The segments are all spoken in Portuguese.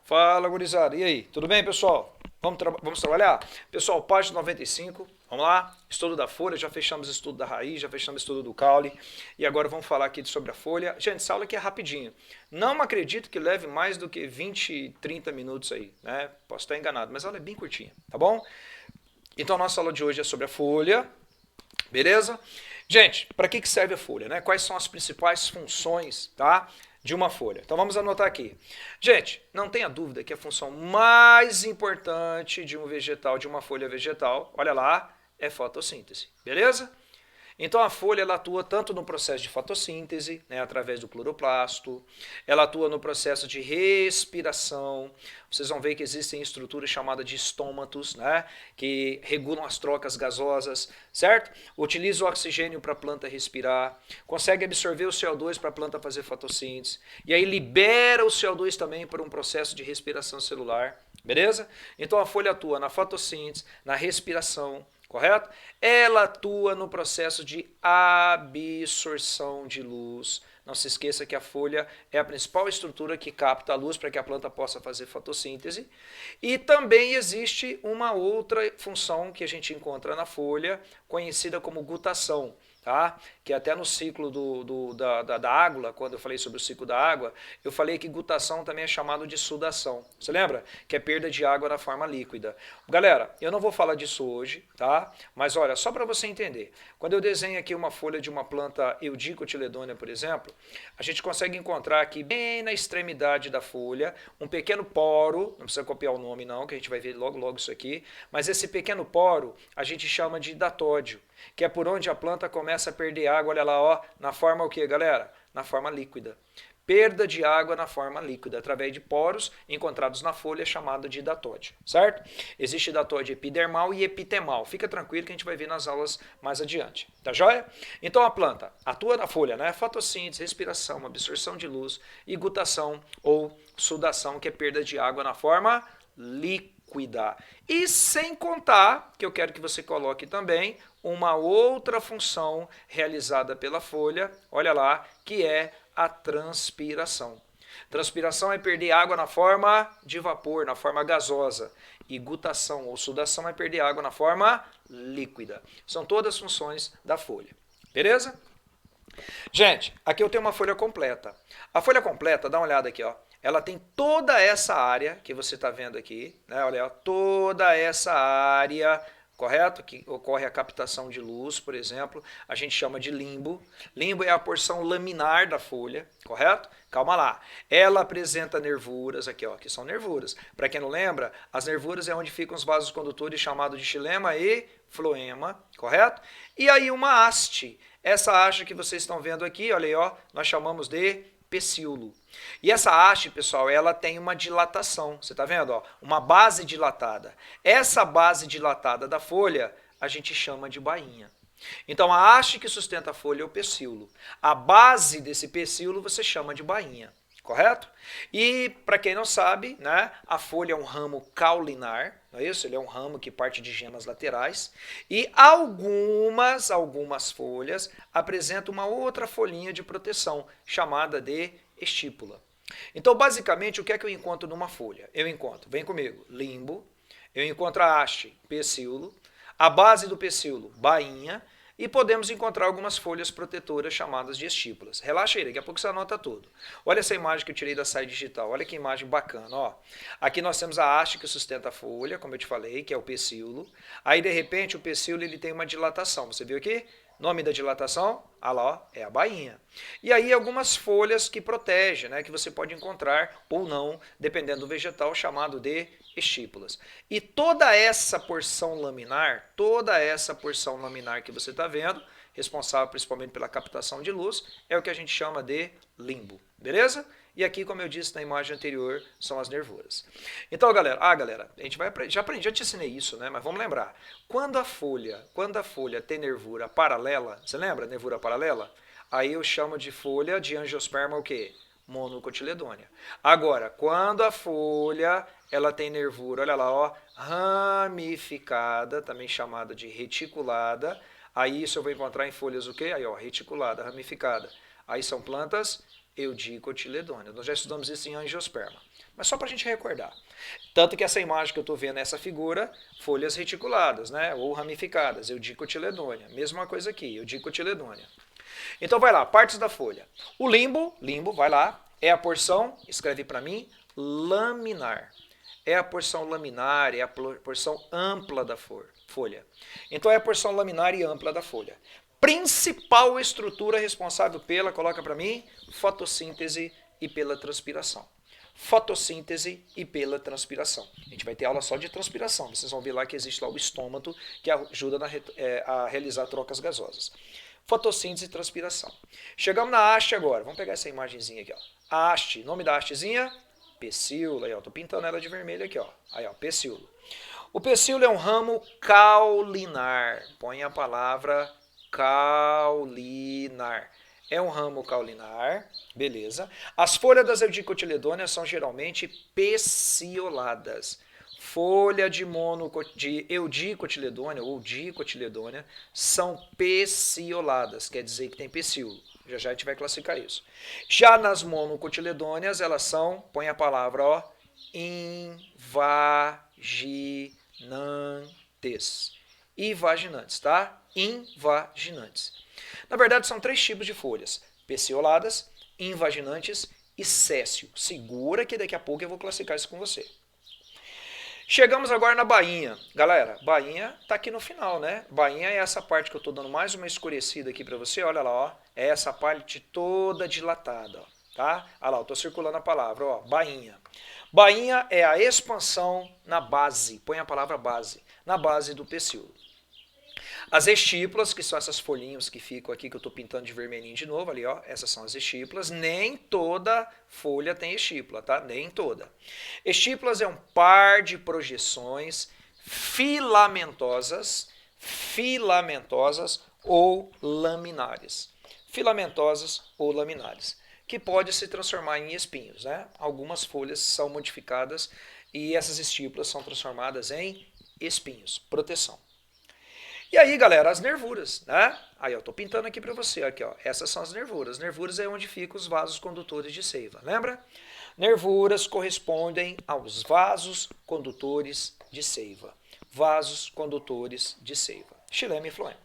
Fala, gurizada. E aí, tudo bem, pessoal? Vamos trabalhar? Pessoal, página 95, vamos lá? Estudo da folha, já fechamos o estudo da raiz, já fechamos o estudo do caule. E agora vamos falar aqui sobre a folha. Gente, essa aula aqui é rapidinho. Não acredito que leve mais do que 20, 30 minutos aí, né? Posso estar enganado, mas ela é bem curtinha, tá bom? Então, a nossa aula de hoje é sobre a folha, beleza? Gente, para que serve a folha, né? Quais são as principais funções, tá? De uma folha. Então vamos anotar aqui. Gente, não tenha dúvida que a função mais importante de um vegetal, de uma folha vegetal, olha lá, é fotossíntese, beleza? Então a folha ela atua tanto no processo de fotossíntese, né, através do cloroplasto, ela atua no processo de respiração. Vocês vão ver que existem estruturas chamadas de estômatos, né, que regulam as trocas gasosas, certo? Utiliza o oxigênio para a planta respirar, consegue absorver o CO2 para a planta fazer fotossíntese, e aí libera o CO2 também para um processo de respiração celular, beleza? Então a folha atua na fotossíntese, na respiração, correto? Ela atua no processo de absorção de luz. Não se esqueça que a folha é a principal estrutura que capta a luz para que a planta possa fazer fotossíntese. E também existe uma outra função que a gente encontra na folha, conhecida como gutação. Tá? Que até no ciclo da água, quando eu falei sobre o ciclo da água, eu falei que gutação também é chamado de sudação. Você lembra? Que é perda de água na forma líquida. Galera, eu não vou falar disso hoje, tá? Mas olha, só para você entender, quando eu desenho aqui uma folha de uma planta Eudicotiledônea, por exemplo, a gente consegue encontrar aqui bem na extremidade da folha um pequeno poro, não precisa copiar o nome não, que a gente vai ver logo logo isso aqui, mas esse pequeno poro a gente chama de datódio, que é por onde a planta começa a perder água, olha lá, ó, na forma o que, galera? Na forma líquida. Perda de água na forma líquida, através de poros encontrados na folha, chamado de datódio, certo? Existe datódio epidermal e epitemal. Fica tranquilo que a gente vai ver nas aulas mais adiante, tá joia? Então a planta atua na folha, né? Fotossíntese, respiração, absorção de luz e gutação ou sudação, que é perda de água na forma líquida. E sem contar, que eu quero que você coloque também, uma outra função realizada pela folha, olha lá, que é a transpiração. Transpiração é perder água na forma de vapor, na forma gasosa. E gutação ou sudação é perder água na forma líquida. São todas funções da folha. Beleza? Gente, aqui eu tenho uma folha completa. A folha completa, dá uma olhada aqui, ó. Ela tem toda essa área que você está vendo aqui, né? Olha, ó, toda essa área, correto? Que ocorre a captação de luz, por exemplo, a gente chama de limbo. Limbo é a porção laminar da folha, correto? Calma lá. Ela apresenta nervuras, aqui ó, que são nervuras. Para quem não lembra, as nervuras é onde ficam os vasos condutores chamados de xilema e floema, correto? E aí uma haste. Essa haste que vocês estão vendo aqui, olha aí, ó, nós chamamos de pecíolo. E essa haste, pessoal, ela tem uma dilatação. Você está vendo? Ó? Uma base dilatada. Essa base dilatada da folha a gente chama de bainha. Então a haste que sustenta a folha é o pecíolo. A base desse pecíolo você chama de bainha. Correto? E, para quem não sabe, né, a folha é um ramo caulinar, não é isso? Ele é um ramo que parte de gemas laterais. E algumas folhas apresentam uma outra folhinha de proteção, chamada de estípula. Então, basicamente, o que é que eu encontro numa folha? Eu encontro, vem comigo, limbo, eu encontro a haste, pecíolo, a base do pecíolo, bainha, e podemos encontrar algumas folhas protetoras chamadas de estípulas. Relaxa aí, daqui a pouco você anota tudo. Olha essa imagem que eu tirei da Sai Digital, olha que imagem bacana. Ó. Aqui nós temos a haste que sustenta a folha, como eu te falei, que é o pecíolo. Aí, de repente, o pecíolo ele tem uma dilatação. Você viu aqui? Nome da dilatação? Ah lá, ó, é a bainha. E aí algumas folhas que protegem, né, que você pode encontrar ou não, dependendo do vegetal, chamado de estípulas. E toda essa porção laminar que você está vendo, responsável principalmente pela captação de luz, é o que a gente chama de limbo. Beleza? E aqui, como eu disse na imagem anterior, são as nervuras. Então, galera, a gente vai já te ensinei isso, né? Mas vamos lembrar. Quando a folha tem nervura paralela, você lembra? Nervura paralela? Aí eu chamo de folha de angiosperma o quê? Monocotiledônea. Agora, quando a folha ela tem nervura, olha lá, ó, ramificada, também chamada de reticulada, aí isso eu vou encontrar em folhas o quê? Aí, ó, reticulada, ramificada. Aí são plantas eudicotiledôneas. Nós já estudamos isso em angiosperma. mas só para a gente recordar. Tanto que essa imagem que eu estou vendo, essa figura, folhas reticuladas, né, ou ramificadas, eudicotiledônia. Mesma coisa aqui, eudicotiledônia. Então vai lá, partes da folha. O limbo, vai lá, é a porção, escreve para mim, laminar. É a porção laminar, é a porção ampla da folha. Então é a porção laminar e ampla da folha. Principal estrutura responsável pela, coloca para mim, fotossíntese e pela transpiração. Fotossíntese e pela transpiração. A gente vai ter aula só de transpiração. Vocês vão ver lá que existe lá o estômago que ajuda a realizar trocas gasosas. Fotossíntese e transpiração. Chegamos na haste agora. Vamos pegar essa imagenzinha aqui. Ó. A haste, nome da hastezinha? Pecíolo. Aí, ó, tô pintando ela de vermelho aqui. Ó. Aí, ó, pecíolo. O pecíolo é um ramo caulinar. Põe a palavra caulinar. É um ramo caulinar, beleza. As folhas das eudicotiledôneas são geralmente pecioladas. Folha de eudicotiledônea ou dicotiledônea são pecioladas, quer dizer que tem pecíolo. Já a gente vai classificar isso. Já nas monocotiledôneas, elas são, põe a palavra, ó, invaginantes. Invaginantes, tá? Invaginantes. Na verdade, são 3 tipos de folhas: pecioladas, invaginantes e céssio. Segura que daqui a pouco eu vou classificar isso com você. Chegamos agora na bainha. Galera, bainha tá aqui no final, né? Bainha é essa parte que eu tô dando mais uma escurecida aqui para você. Olha lá, ó. É essa parte toda dilatada, ó, tá? Olha lá, eu tô circulando a palavra, ó. Bainha. Bainha é a expansão na base. Põe a palavra base. Na base do pecíolo. As estípulas, que são essas folhinhas que ficam aqui, que eu estou pintando de vermelhinho de novo, ali, ó, essas são as estípulas. Nem toda folha tem estípula, tá? Nem toda. Estípulas é um par de projeções filamentosas ou laminares. Filamentosas ou laminares, que pode se transformar em espinhos, né? Algumas folhas são modificadas e essas estípulas são transformadas em espinhos. Proteção. E aí, galera, as nervuras, né? Aí, eu tô pintando aqui para você, aqui, ó. Essas são as nervuras. Nervuras é onde ficam os vasos condutores de seiva, lembra? Nervuras correspondem aos vasos condutores de seiva. Vasos condutores de seiva. Xilema e floema.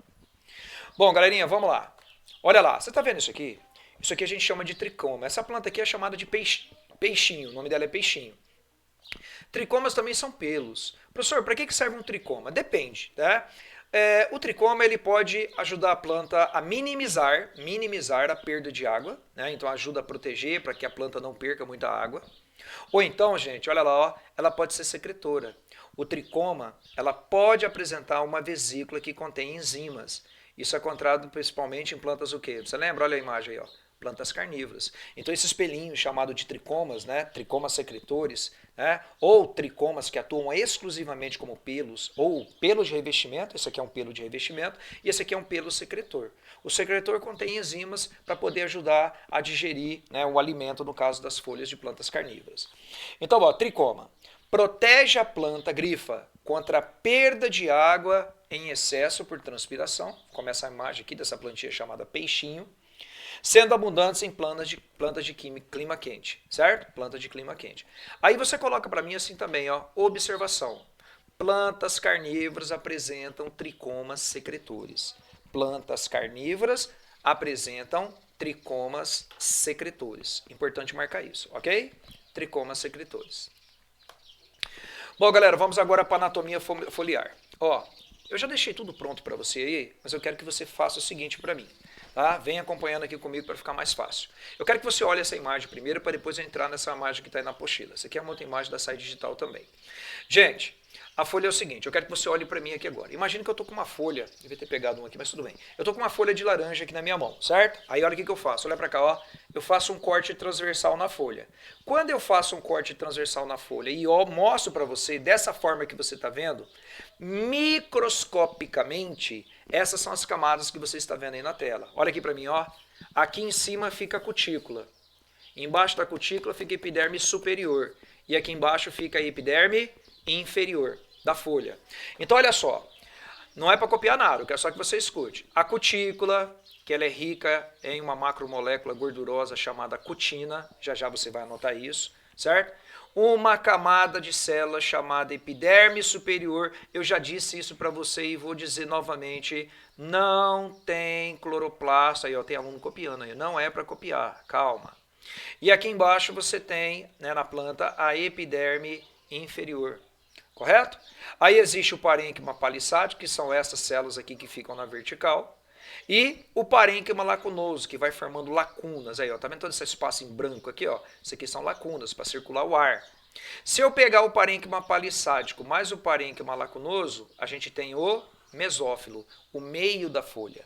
Bom, galerinha, vamos lá. Olha lá, você tá vendo isso aqui? Isso aqui a gente chama de tricoma. Essa planta aqui é chamada de peixinho. O nome dela é peixinho. Tricomas também são pelos. Professor, para que serve um tricoma? Depende, né? O tricoma ele pode ajudar a planta a minimizar a perda de água, né? Então ajuda a proteger para que a planta não perca muita água. Ou então, gente, olha lá, ó, ela pode ser secretora. O tricoma ela pode apresentar uma vesícula que contém enzimas. Isso é encontrado principalmente em plantas o quê? Você lembra? Olha a imagem aí, ó. Plantas carnívoras. Então esses pelinhos chamados de tricomas, né, tricomas secretores, né, ou tricomas que atuam exclusivamente como pelos, ou pelos de revestimento, esse aqui é um pelo de revestimento, e esse aqui é um pelo secretor. O secretor contém enzimas para poder ajudar a digerir, né, o alimento, no caso das folhas de plantas carnívoras. Então, ó, tricoma. Protege a planta, grifa, contra a perda de água em excesso por transpiração, como essa imagem aqui dessa plantinha chamada peixinho, sendo abundantes em plantas de clima quente, certo? Plantas de clima quente. Aí você coloca para mim assim também, ó, observação. Plantas carnívoras apresentam tricomas secretores. Plantas carnívoras apresentam tricomas secretores. Importante marcar isso, ok? Tricomas secretores. Bom, galera, vamos agora para a anatomia foliar. Ó, eu já deixei tudo pronto para você aí, mas eu quero que você faça o seguinte para mim. Tá? Vem acompanhando aqui comigo para ficar mais fácil. Eu quero que você olhe essa imagem primeiro para depois entrar nessa imagem que está aí na apostila. Essa aqui é uma outra imagem da Sai Digital também. Gente, a folha é o seguinte, eu quero que você olhe para mim aqui agora. Imagina que eu estou com uma folha, devia ter pegado uma aqui, mas tudo bem. Eu estou com uma folha de laranja aqui na minha mão, certo? Aí olha o que eu faço, olha para cá, ó. Eu faço um corte transversal na folha. Quando eu faço um corte transversal na folha e eu mostro para você dessa forma que você está vendo, microscopicamente, essas são as camadas que você está vendo aí na tela. Olha aqui para mim, ó. Aqui em cima fica a cutícula. Embaixo da cutícula fica a epiderme superior. E aqui embaixo fica a epiderme inferior da folha. Então, olha só. Não é para copiar nada, eu quero só que você escute. A cutícula, que ela é rica em uma macromolécula gordurosa chamada cutina. Já já você vai anotar isso, certo? uma camada de célula chamada epiderme superior. Eu já disse isso para você e vou dizer novamente, não tem cloroplasto. Aí, ó, tem aluno copiando aí, não é para copiar, calma. E aqui embaixo você tem, né, na planta, a epiderme inferior, correto? Aí existe o parênquima palissático, que são essas células aqui que ficam na vertical, e o parênquima lacunoso, que vai formando lacunas. Aí, ó, tá vendo todo esse espaço em branco aqui, ó? Isso aqui são lacunas para circular o ar. Se eu pegar o parênquima palissático mais o parênquima lacunoso, a gente tem o mesófilo, o meio da folha.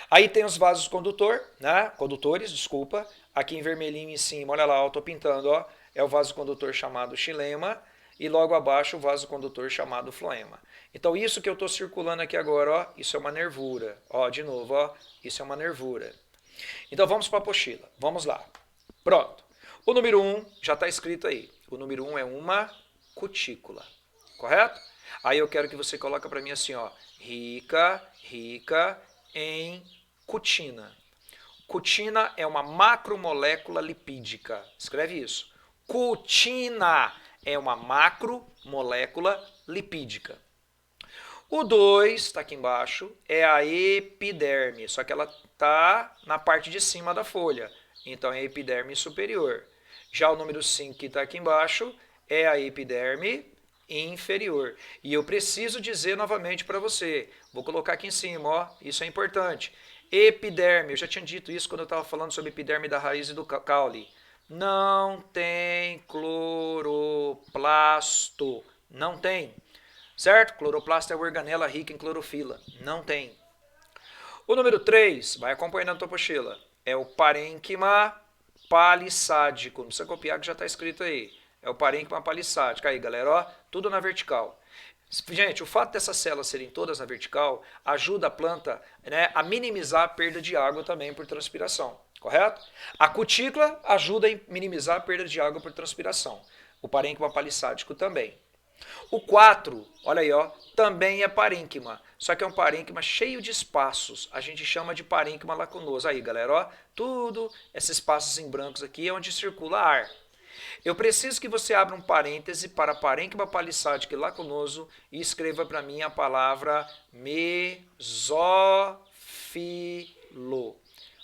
Aí tem os vasos condutores, desculpa. Aqui em vermelhinho em cima, olha lá, eu tô pintando, ó. É o vaso condutor chamado xilema e logo abaixo o vaso condutor chamado floema. Então isso que eu estou circulando aqui agora, ó, isso é uma nervura. Ó, de novo, ó, isso é uma nervura. Então vamos para a apostila. Vamos lá. Pronto. O número 1 já está escrito aí. O número 1 é uma cutícula. Correto? Aí eu quero que você coloque para mim assim, ó, rica em cutina. Cutina é uma macromolécula lipídica. Escreve isso. Cutina é uma macromolécula lipídica. O 2, está aqui embaixo, é a epiderme, só que ela está na parte de cima da folha. Então é a epiderme superior. Já o número 5, que está aqui embaixo, é a epiderme inferior. E eu preciso dizer novamente para você, vou colocar aqui em cima, ó, isso é importante. Epiderme, eu já tinha dito isso quando eu estava falando sobre epiderme da raiz e do caule. Não tem cloroplasto, não tem. Certo? Cloroplasto é organela rica em clorofila, não tem. O número 3, vai acompanhando a tua apostila, é o parênquima palissádico. Não precisa copiar que já está escrito aí. É o parênquima palissádico. Aí, galera, ó, tudo na vertical. Gente, o fato dessas células serem todas na vertical ajuda a planta, né, a minimizar a perda de água também por transpiração, correto? A cutícula ajuda a minimizar a perda de água por transpiração. O parênquima palissádico também. O 4, olha aí, ó, também é parênquima, só que é um parênquima cheio de espaços. A gente chama de parênquima lacunoso. Aí, galera, ó, tudo esses espaços em brancos aqui é onde circula ar. Eu preciso que você abra um parêntese para parênquima palissádico e lacunoso e escreva para mim a palavra mesófilo.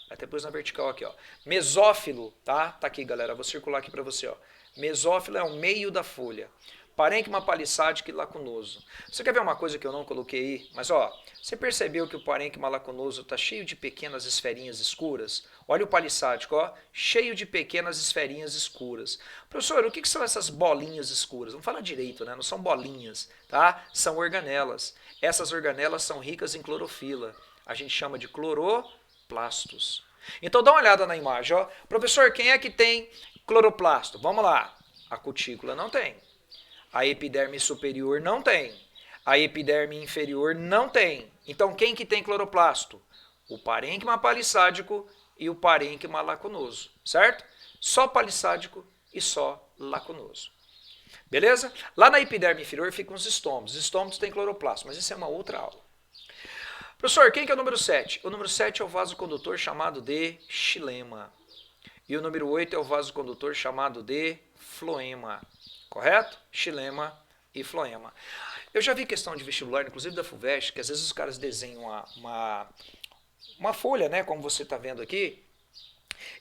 Até pus na vertical aqui, ó. Mesófilo, tá? Tá aqui, galera. Vou circular aqui para você, ó. Mesófilo é o meio da folha. Parênquima palissádico e lacunoso. Você quer ver uma coisa que eu não coloquei aí? Mas, ó, você percebeu que o parênquima lacunoso está cheio de pequenas esferinhas escuras? Olha o palissádico, ó, cheio de pequenas esferinhas escuras. Professor, o que são essas bolinhas escuras? Vamos falar direito, né? Não são bolinhas, tá? São organelas. Essas organelas são ricas em clorofila. A gente chama de cloroplastos. Então, dá uma olhada na imagem, ó. Professor, quem é que tem cloroplasto? Vamos lá. A cutícula não tem. A epiderme superior não tem. A epiderme inferior não tem. Então, quem que tem cloroplasto? O parênquima palissádico e o parênquima lacunoso, certo? Só palissádico e só lacunoso. Beleza? Lá na epiderme inferior ficam os estômatos. Os estômatos têm cloroplasto, mas isso é uma outra aula. Professor, quem que é o número 7? O número 7 é o vasocondutor chamado de xilema. E o número 8 é o vasocondutor chamado de floema. Correto? Xilema e floema. Eu já vi questão de vestibular, inclusive da FUVEST, que às vezes os caras desenham uma folha, né, como você está vendo aqui,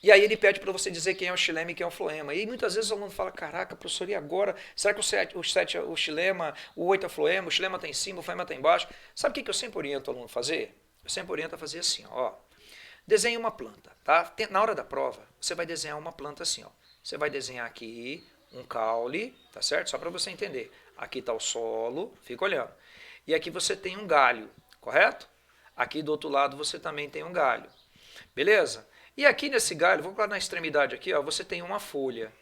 e aí ele pede para você dizer quem é o xilema e quem é o floema. E muitas vezes o aluno fala, caraca, professor, e agora? Será que o 7 é o xilema, o 8 é o floema, o xilema está em cima, o floema está embaixo? Sabe o que eu sempre oriento o aluno a fazer? Eu sempre oriento a fazer assim, ó. Desenhe uma planta, tá? Na hora da prova, você vai desenhar uma planta assim, ó. Você vai desenhar aqui um caule, tá certo? Só para você entender. Aqui está o solo, fica olhando. E aqui você tem um galho, correto? Aqui do outro lado você também tem um galho. Beleza? E aqui nesse galho, vamos lá na extremidade aqui, ó, você tem uma folha.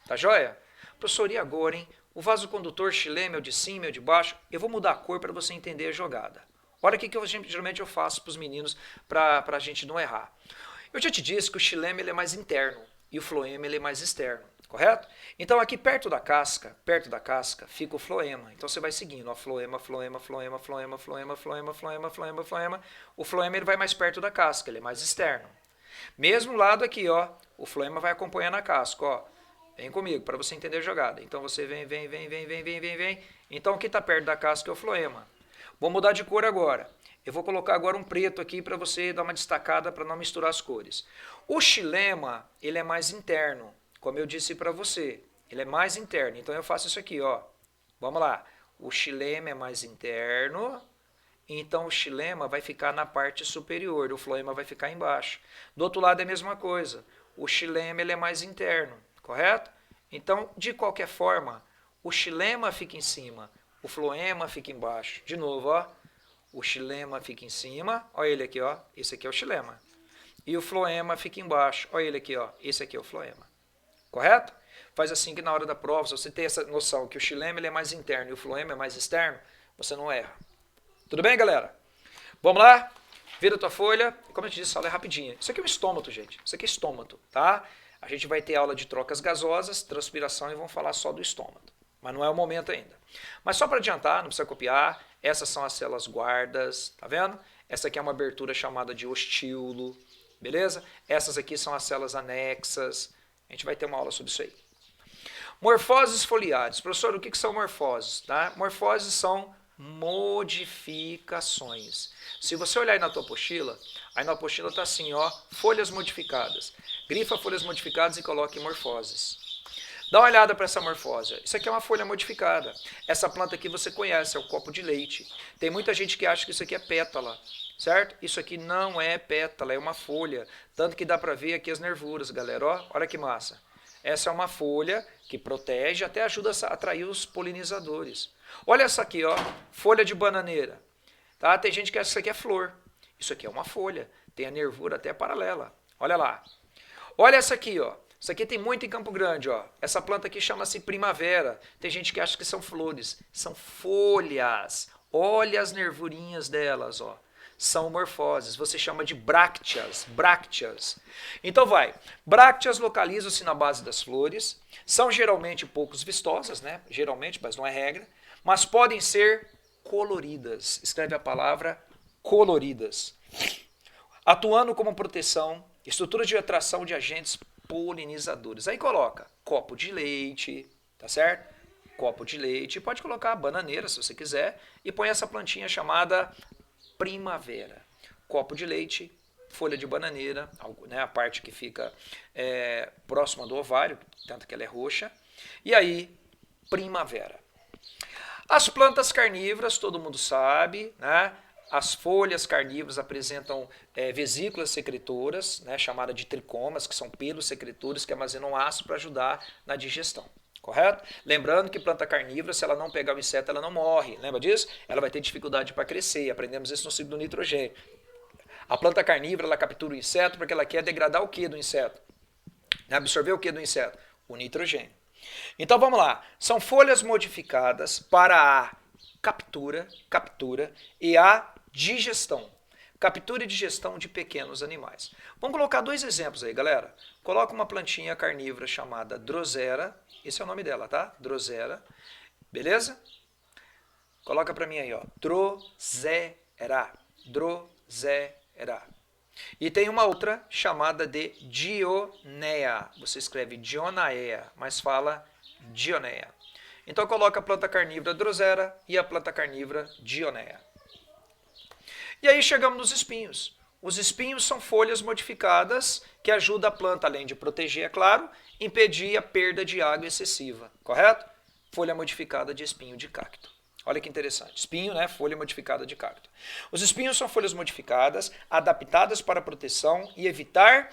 Tá joia? Professor, e agora, hein? O vasocondutor xilema é o de cima, é o de baixo. Eu vou mudar a cor para você entender a jogada. Olha o que geralmente eu faço para os meninos para a gente não errar. Eu já te disse que o xilema ele é mais interno e o floema ele é mais externo. Correto? Então aqui perto da casca, fica o floema. Então você vai seguindo, ó, floema, floema, floema, floema, floema, floema, floema, floema, floema. O floema ele vai mais perto da casca, ele é mais externo. Mesmo lado aqui, ó, o floema vai acompanhando a casca, ó. Vem comigo, para você entender a jogada. Então você vem, vem, vem, vem, vem, vem, vem, vem. Então o que está perto da casca é o floema. Vou mudar de cor agora. Eu vou colocar agora um preto aqui para você dar uma destacada para não misturar as cores. O xilema, ele é mais interno, como eu disse para você. Ele é mais interno. Então eu faço isso aqui, ó. Vamos lá. O xilema é mais interno. Então o xilema vai ficar na parte superior, o floema vai ficar embaixo. Do outro lado é a mesma coisa. O xilema ele é mais interno, correto? Então, de qualquer forma, o xilema fica em cima, o floema fica embaixo. De novo, ó. O xilema fica em cima, olha ele aqui, ó. Esse aqui é o xilema. E o floema fica embaixo, olha ele aqui, ó. Esse aqui é o floema. Correto? Faz assim que na hora da prova, se você tem essa noção que o xilema ele é mais interno e o floema é mais externo, você não erra. Tudo bem, galera? Vamos lá? Vira a tua folha. Como eu te disse, a aula é rapidinha. Isso aqui é um estômato, gente. Isso aqui é estômato, tá? A gente vai ter aula de trocas gasosas, transpiração e vamos falar só do estômato. Mas não é o momento ainda. Mas só para adiantar, não precisa copiar, essas são as células guardas, tá vendo? Essa aqui é uma abertura chamada de ostíolo, beleza? Essas aqui são as células anexas. A gente vai ter uma aula sobre isso aí. Morfoses foliares. Professor, o que são morfoses? Tá? Morfoses são modificações. Se você olhar aí na tua apostila, aí na apostila está assim, ó, folhas modificadas. Grifa folhas modificadas e coloque morfoses. Dá uma olhada para essa morfose. Isso aqui é uma folha modificada. Essa planta aqui você conhece, é o copo de leite. Tem muita gente que acha que isso aqui é pétala, certo? Isso aqui não é pétala, é uma folha. Tanto que dá para ver aqui as nervuras, galera. Ó, olha que massa. Essa é uma folha que protege, até ajuda a atrair os polinizadores. Olha essa aqui, ó, folha de bananeira. Tá? Tem gente que acha que isso aqui é flor. Isso aqui é uma folha. Tem a nervura até paralela. Olha lá. Olha essa aqui, ó. Isso aqui tem muito em Campo Grande, ó. Essa planta aqui chama-se primavera. Tem gente que acha que são flores. São folhas. Olha as nervurinhas delas, ó. São morfoses. Você chama de brácteas. Brácteas. Então vai. Brácteas localizam-se na base das flores. São geralmente poucos vistosas, né? Geralmente, mas não é regra. Mas podem ser coloridas. Escreve a palavra coloridas. Atuando como proteção, estrutura de atração de agentes polinizadores. Aí coloca copo de leite, tá certo? Copo de leite. Pode colocar bananeira, se você quiser. E põe essa plantinha chamada primavera. Copo de leite, folha de bananeira, né, a parte que fica próxima do ovário, tanto que ela é roxa. E aí, primavera. As plantas carnívoras, todo mundo sabe, né? As folhas carnívoras apresentam vesículas secretoras, né, chamadas de tricomas, que são pelos secretores que armazenam ácido para ajudar na digestão. Correto? Lembrando que planta carnívora, se ela não pegar o inseto, ela não morre. Lembra disso? Ela vai ter dificuldade para crescer. Aprendemos isso no ciclo do nitrogênio. A planta carnívora, ela captura o inseto porque ela quer degradar o que do inseto? Absorver o que do inseto? O nitrogênio. Então vamos lá. São folhas modificadas para a captura e a digestão. Captura e digestão de pequenos animais. Vamos colocar dois exemplos aí, galera. Coloca uma plantinha carnívora chamada Drosera. Esse é o nome dela, tá? Drosera. Beleza? Coloca para mim aí, ó. Drosera. Drosera. E tem uma outra chamada de Dionea. Você escreve Dionaea, mas fala Dionea. Então coloca a planta carnívora Drosera e a planta carnívora Dionea. E aí chegamos nos espinhos. Os espinhos são folhas modificadas que ajudam a planta, além de proteger, é claro, impedir a perda de água excessiva, correto? Folha modificada de espinho de cacto. Olha que interessante. Espinho, né? Folha modificada de cacto. Os espinhos são folhas modificadas, adaptadas para proteção e evitar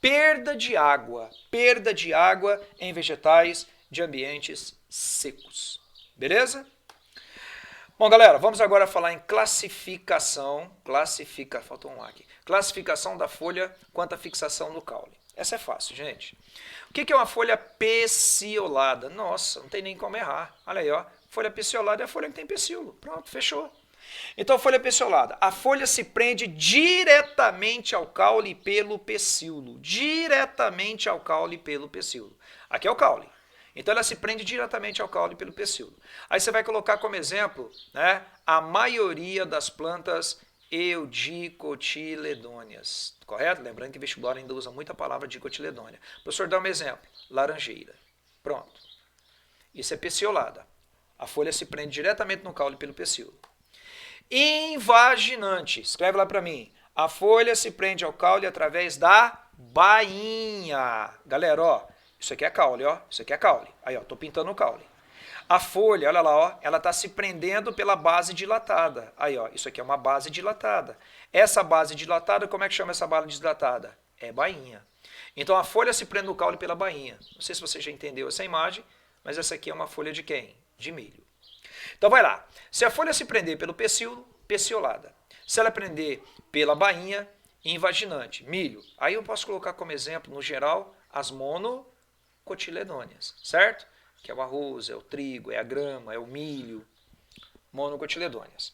perda de água. Perda de água em vegetais de ambientes secos. Beleza? Bom, galera, vamos agora falar em classificação. Faltou um aqui. Classificação da folha quanto à fixação no caule. Essa é fácil, gente. O que é uma folha peciolada? Nossa, não tem nem como errar. Olha aí, ó. Folha peciolada é a folha que tem pecíolo. Pronto, fechou. Então, folha peciolada. A folha se prende diretamente ao caule pelo pecíolo. Diretamente ao caule pelo pecíolo. Aqui é o caule. Então, ela se prende diretamente ao caule pelo pecíolo. Aí você vai colocar como exemplo, né, a maioria das plantas eudicotiledôneas. Correto? Lembrando que vestibular ainda usa muita palavra dicotiledônea. Professor, dá um exemplo. Laranjeira. Pronto. Isso é peciolada. A folha se prende diretamente no caule pelo pecíolo. Invaginante. Escreve lá para mim. A folha se prende ao caule através da bainha. Galera, ó, isso aqui é caule, ó. Isso aqui é caule. Aí, ó, tô pintando o caule. A folha, olha lá, ó, ela está se prendendo pela base dilatada. Aí, ó, isso aqui é uma base dilatada. Essa base dilatada, como é que chama essa base dilatada? É bainha. Então, a folha se prende no caule pela bainha. Não sei se você já entendeu essa imagem, mas essa aqui é uma folha de quem? De milho. Então, vai lá. Se a folha se prender pelo pecíolo, peciolada. Se ela prender pela bainha, invaginante, milho. Aí eu posso colocar como exemplo, no geral, as monocotiledôneas, certo? Que é o arroz, é o trigo, é a grama, é o milho, monocotiledôneas.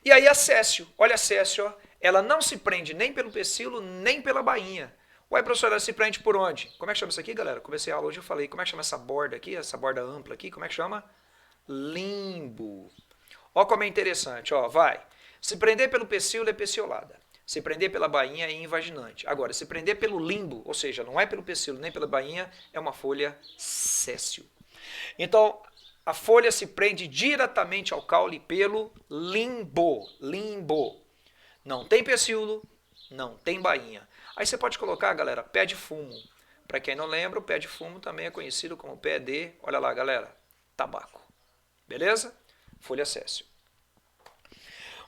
E aí a céssio, olha a céssio, ó, ela não se prende nem pelo pecíolo, nem pela bainha. Ué, professor, ela se prende por onde? Como é que chama isso aqui, galera? Comecei a aula hoje, eu falei, como é que chama essa borda aqui, essa borda ampla aqui, como é que chama? Limbo. Ó como é interessante, ó, vai. Se prender pelo pecíolo é peciolada. Se prender pela bainha é invaginante. Agora, se prender pelo limbo, ou seja, não é pelo pecíolo nem pela bainha, é uma folha céssio. Então, a folha se prende diretamente ao caule pelo limbo. Limbo. Não tem pecíolo, não tem bainha. Aí você pode colocar, galera, pé de fumo. Para quem não lembra, o pé de fumo também é conhecido como pé de, olha lá, galera, tabaco. Beleza? Folha céssio.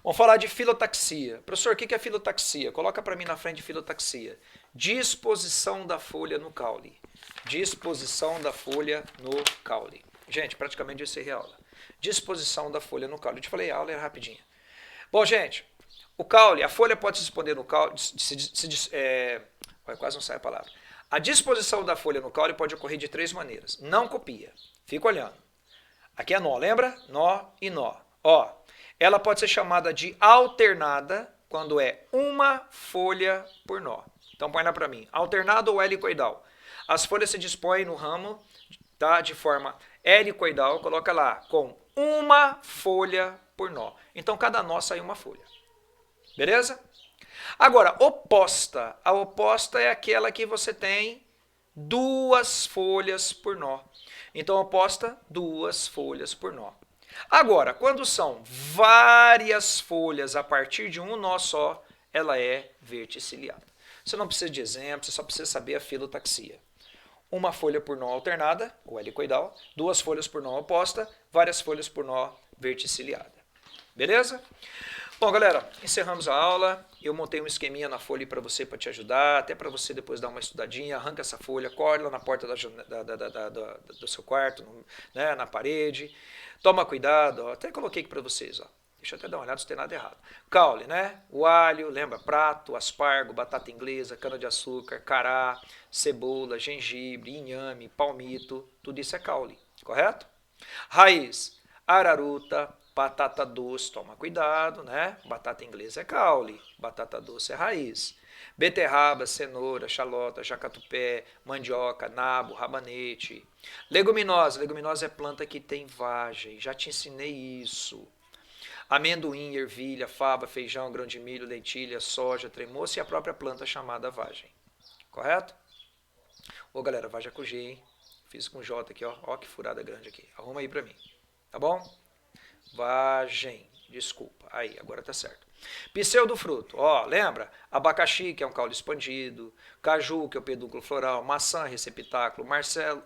Vamos falar de filotaxia. Professor, o que é filotaxia? Coloca para mim na frente de filotaxia. Disposição da folha no caule. Disposição da folha no caule. Gente, praticamente eu encerrei a aula. Disposição da folha no caule. Eu te falei, a aula era rapidinha. Bom, gente, o caule, a folha pode se disponer no caule, quase não sai a palavra. A disposição da folha no caule pode ocorrer de 3 maneiras. Não copia. Fica olhando. Aqui é nó, lembra? Nó e nó. Ó, ela pode ser chamada de alternada quando é uma folha por nó. Então põe lá para mim. Alternado ou helicoidal. As folhas se dispõem no ramo, tá, de forma helicoidal, coloca lá, com uma folha por nó. Então cada nó sai uma folha. Beleza? Agora, oposta. A oposta é aquela que você tem 2 folhas por nó. Então, oposta, 2 folhas por nó. Agora, quando são várias folhas a partir de um nó só, ela é verticiliada. Você não precisa de exemplo, você só precisa saber a filotaxia. Uma folha por nó alternada, ou helicoidal, 2 folhas por nó oposta, várias folhas por nó verticiliada. Beleza? Bom, galera, encerramos a aula. Eu montei um esqueminha na folha para você, para te ajudar, até para você depois dar uma estudadinha. Arranca essa folha, corre lá na porta do seu quarto, né, na parede. Toma cuidado, ó. Até coloquei aqui para vocês, ó. Deixa eu até dar uma olhada se tem nada errado. Caule, né? O alho, lembra? Prato, aspargo, batata inglesa, cana-de-açúcar, cará, cebola, gengibre, inhame, palmito. Tudo isso é caule, correto? Raiz, araruta, batata doce, toma cuidado, né? Batata inglesa é caule, batata doce é raiz. Beterraba, cenoura, xalota, jacatupé, mandioca, nabo, rabanete. Leguminosa, leguminosa é planta que tem vagem, já te ensinei isso. Amendoim, ervilha, fava, feijão, grão de milho, lentilha, soja, tremoço e a própria planta chamada vagem. Correto? Ô galera, vagem com G, hein? Fiz com J aqui, ó. Ó que furada grande aqui. Arruma aí pra mim. Tá bom? Vagem. Desculpa. Aí, agora tá certo. Pseudofruto. Ó, lembra? Abacaxi, que é um caule expandido. Caju, que é o pedúnculo floral. Maçã, receptáculo.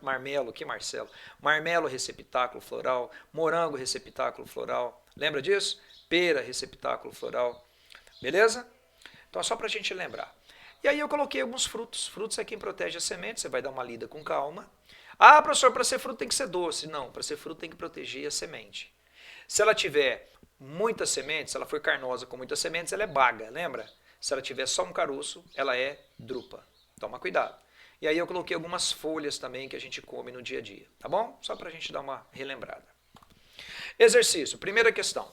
Marmelo, receptáculo floral. Morango, receptáculo floral. Lembra disso? Pera, receptáculo floral. Beleza? Então é só pra gente lembrar. E aí eu coloquei alguns frutos. Frutos é quem protege a semente. Você vai dar uma lida com calma. Ah, professor, para ser fruto tem que ser doce. Não, para ser fruto tem que proteger a semente. Se ela tiver muitas sementes, se ela for carnosa com muitas sementes, ela é baga, lembra? Se ela tiver só um caroço, ela é drupa. Toma cuidado. E aí eu coloquei algumas folhas também que a gente come no dia a dia, tá bom? Só para a gente dar uma relembrada. Exercício. Primeira questão.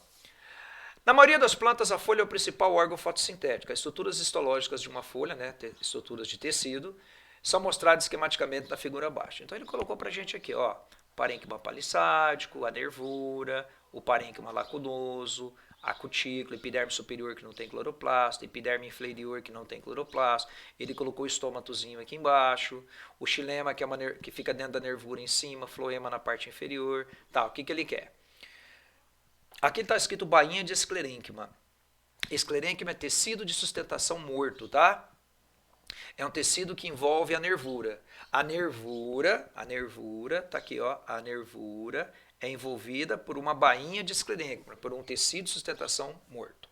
Na maioria das plantas, a folha é o principal órgão fotossintético. As estruturas histológicas de uma folha, né, estruturas de tecido, são mostradas esquematicamente na figura abaixo. Então ele colocou para a gente aqui, ó, parênquima palissádico, a nervura, o parênquima lacunoso, A cutícula, epiderme superior que não tem cloroplasto, epiderme inferior que não tem cloroplasto. Ele colocou o estômatozinho aqui embaixo, o xilema que fica dentro da nervura em cima, floema na parte inferior. Tá, o que ele quer? Aqui está escrito bainha de esclerênquima. Esclerênquima é tecido de sustentação morto, tá? É um tecido que envolve a nervura. A nervura, tá aqui, ó, a nervura é envolvida por uma bainha de esclerênquima, por um tecido de sustentação morto.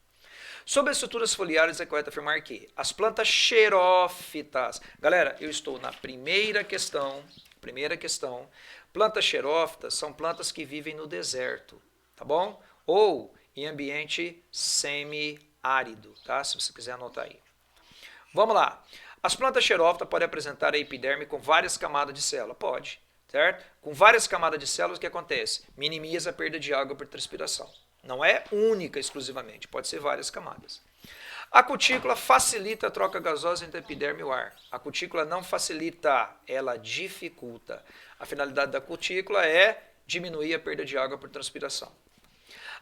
Sobre as estruturas foliares é correto afirmar que as plantas xerófitas, galera, eu estou na primeira questão, plantas xerófitas são plantas que vivem no deserto, tá bom? Ou em ambiente semiárido, tá? Se você quiser anotar aí. Vamos lá. As plantas xerófitas podem apresentar a epiderme com várias camadas de célula. Pode, certo? Com várias camadas de células, o que acontece? Minimiza a perda de água por transpiração. Não é única exclusivamente, pode ser várias camadas. A cutícula facilita a troca gasosa entre a epiderme e o ar. A cutícula não facilita, ela dificulta. A finalidade da cutícula é diminuir a perda de água por transpiração.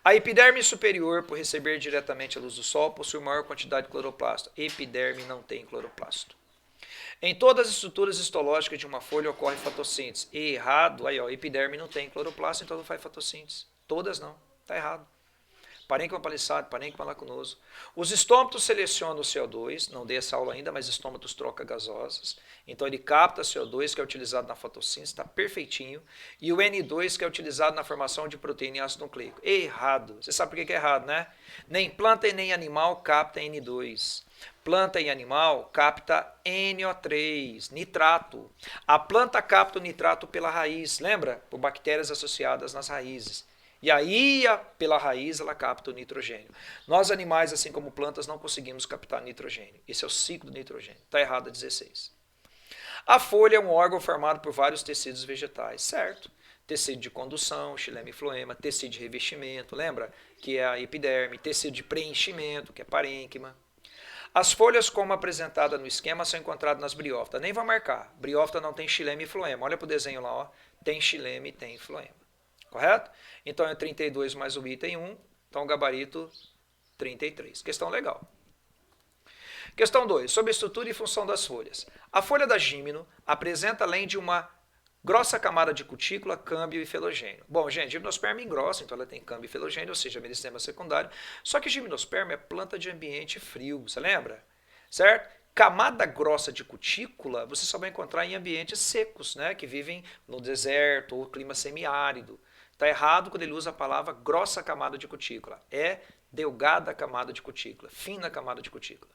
A epiderme superior, por receber diretamente a luz do sol, possui maior quantidade de cloroplasto. Epiderme não tem cloroplasto. Em todas as estruturas histológicas de uma folha ocorre fotossíntese. Errado. Aí, ó, epiderme não tem cloroplasto, então não faz fotossíntese. Todas não. Está errado. Parênquima palissático, parênquima lacunoso. Os estômatos selecionam o CO2, não dei essa aula ainda, mas estômatos troca gasosas. Então ele capta CO2, que é utilizado na fotossíntese, está perfeitinho. E o N2, que é utilizado na formação de proteína e ácido nucleico. Errado. Você sabe por que é errado, né? Nem planta e nem animal capta N2. Planta e animal capta NO3, nitrato. A planta capta o nitrato pela raiz, lembra? Por bactérias associadas nas raízes. E aí, pela raiz, ela capta o nitrogênio. Nós, animais, assim como plantas, não conseguimos captar nitrogênio. Esse é o ciclo do nitrogênio. Está errado a 16. A folha é um órgão formado por vários tecidos vegetais, certo? Tecido de condução, xilema e floema, tecido de revestimento, lembra? Que é a epiderme, tecido de preenchimento, que é parênquima. As folhas, como apresentada no esquema, são encontradas nas briófitas. Nem vou marcar. Briófita não tem xilema e floema. Olha para o desenho lá, ó. Tem xilema e tem floema. Correto? Então é 32 mais o item 1, então o gabarito 33. Questão legal. Questão 2. Sobre a estrutura e função das folhas. A folha da gímino apresenta, além de uma grossa camada de cutícula, câmbio e filogênio. Bom, gente, gimnosperma engrossa, então ela tem câmbio e filogênio, ou seja, meristema secundário. Só que gimnosperma é planta de ambiente frio, você lembra? Certo? Camada grossa de cutícula você só vai encontrar em ambientes secos, né, que vivem no deserto ou clima semiárido. Está errado quando ele usa a palavra grossa camada de cutícula. É delgada camada de cutícula, fina camada de cutícula.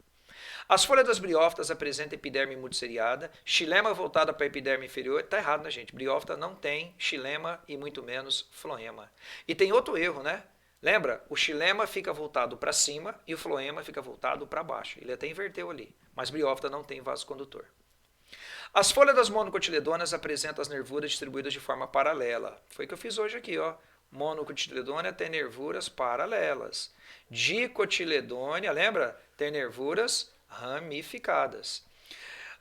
As folhas das briófitas apresentam epiderme multisseriada, xilema voltada para a epiderme inferior. Está errado, né, gente? Briófita não tem xilema e muito menos floema. E tem outro erro, né? Lembra? O xilema fica voltado para cima e o floema fica voltado para baixo. Ele até inverteu ali, mas briófita não tem vaso condutor. As folhas das monocotiledôneas apresentam as nervuras distribuídas de forma paralela. Foi o que eu fiz hoje aqui, ó. Monocotiledônea tem nervuras paralelas. Dicotiledônea, lembra? Tem nervuras ramificadas.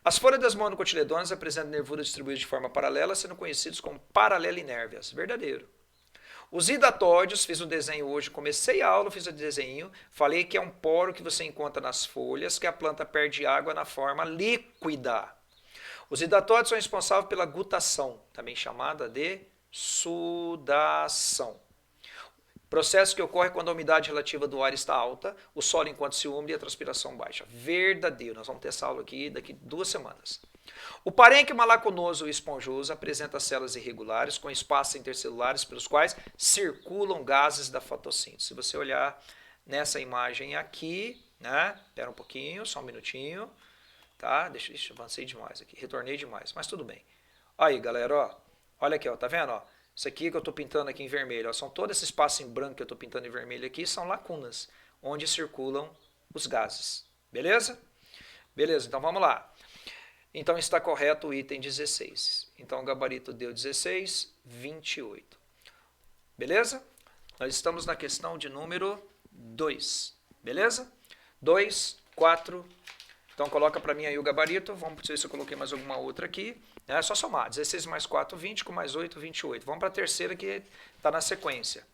As folhas das monocotiledôneas apresentam nervuras distribuídas de forma paralela, sendo conhecidos como paralelinérvias. Verdadeiro. Os hidatóides, fiz um desenho hoje, comecei a aula, fiz o desenho, falei que é um poro que você encontra nas folhas, que a planta perde água na forma líquida. Os hidatóides são responsáveis pela gutação, também chamada de sudação. Processo que ocorre quando a umidade relativa do ar está alta, o solo enquanto se úmido e a transpiração baixa. Verdadeiro, nós vamos ter essa aula aqui daqui 2 semanas. O parênquima lacunoso e esponjoso apresenta células irregulares com espaços intercelulares pelos quais circulam gases da fotossíntese. Se você olhar nessa imagem aqui, né? Espera um pouquinho, só um minutinho. Tá? Deixa eu avancei demais aqui, retornei demais, mas tudo bem. Aí, galera, ó, olha aqui, ó, tá vendo? Ó? Isso aqui que eu estou pintando aqui em vermelho, ó, são todo esse espaço em branco que eu estou pintando em vermelho aqui, são lacunas, onde circulam os gases. Beleza? Beleza, então vamos lá. Então está correto o item 16. Então o gabarito deu 16, 28. Beleza? Nós estamos na questão de número 2. Beleza? 2, 4. Então coloca para mim aí o gabarito, vamos ver se eu coloquei mais alguma outra aqui. É só somar, 16 mais 4, 20, com mais 8, 28. Vamos para a terceira que está na sequência.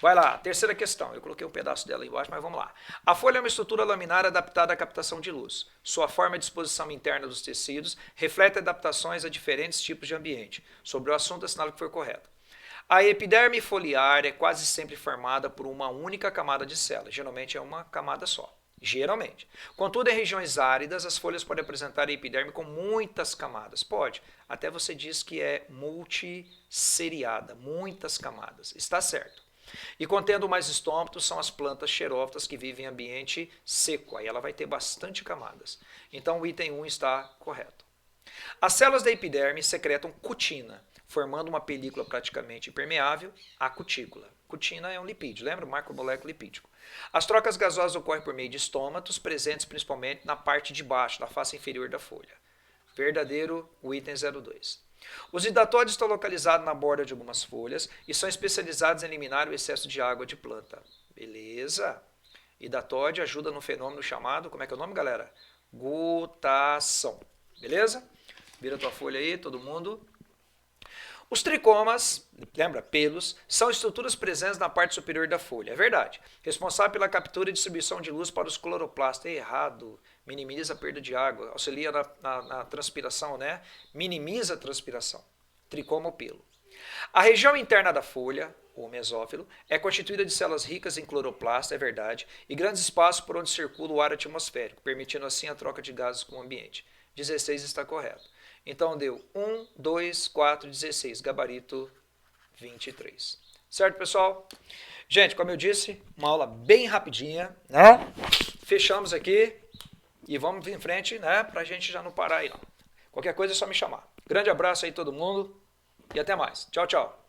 Vai lá, terceira questão. Eu coloquei um pedaço dela aí embaixo, mas vamos lá. A folha é uma estrutura laminar adaptada à captação de luz. Sua forma e disposição interna dos tecidos reflete adaptações a diferentes tipos de ambiente. Sobre o assunto, assinale que foi correto. A epiderme foliar é quase sempre formada por uma única camada de células. Geralmente é uma camada só. Geralmente. Contudo, em regiões áridas, as folhas podem apresentar a epiderme com muitas camadas. Pode. Até você diz que é multisseriada, muitas camadas. Está certo. E contendo mais estômatos são as plantas xerófitas que vivem em ambiente seco. Aí ela vai ter bastante camadas. Então o item 1 está correto. As células da epiderme secretam cutina, formando uma película praticamente impermeável à cutícula. Cutina é um lipídio, lembra? Macromolécula lipídico. As trocas gasosas ocorrem por meio de estômatos, presentes principalmente na parte de baixo, na face inferior da folha. Verdadeiro, o item 02. Os hidatóides estão localizados na borda de algumas folhas e são especializados em eliminar o excesso de água de planta. Beleza? Hidatóide ajuda no fenômeno chamado, como é que é o nome, galera? Gutação. Beleza? Vira tua folha aí, todo mundo. Os tricomas, lembra, pelos, são estruturas presentes na parte superior da folha. É verdade. Responsável pela captura e distribuição de luz para os cloroplastos. É errado. Minimiza a perda de água. Auxilia na transpiração, né? Minimiza a transpiração. Tricoma ou pelo. A região interna da folha, o mesófilo, é constituída de células ricas em cloroplasto, é verdade, e grandes espaços por onde circula o ar atmosférico, permitindo assim a troca de gases com o ambiente. 16 está correto. Então deu 1, 2, 4, 16, gabarito 23. Certo, pessoal? Gente, como eu disse, uma aula bem rapidinha, né? Fechamos aqui e vamos em frente, né? Pra gente já não parar aí, não. Qualquer coisa é só me chamar. Grande abraço aí todo mundo e até mais. Tchau, tchau.